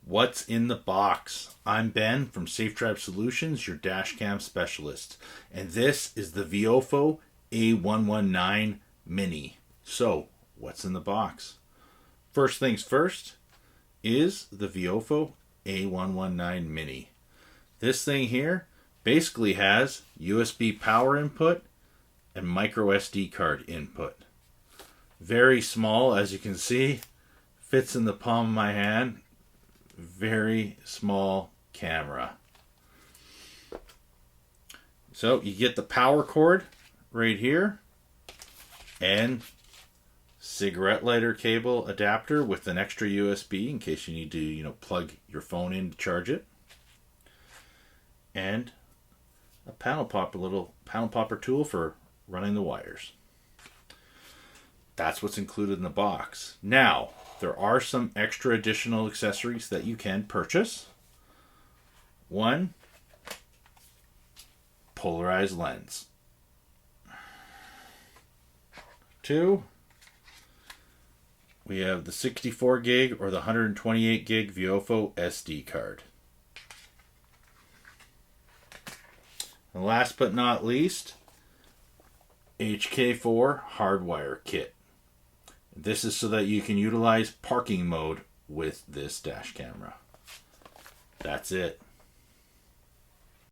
What's in the box? I'm Ben from Safe Drive Solutions, your dash cam specialist, and this is the Viofo A119 Mini. So, what's in the box? First things first is the Viofo A119 Mini. This thing here basically has USB power input and micro SD card input. Very small, as you can see, fits in the palm of my hand. Very small camera. So you get the power cord right here and cigarette lighter cable adapter with an extra USB in case you need to, plug your phone in to charge it. And a little panel popper tool for running the wires. That's what's included in the box. Now, there are some extra additional accessories that you can purchase. One, polarized lens. Two, we have the 64 gig or the 128 gig Viofo SD card. And last but not least, HK4 hardwire kit. This is so that you can utilize parking mode with this dash camera. That's it.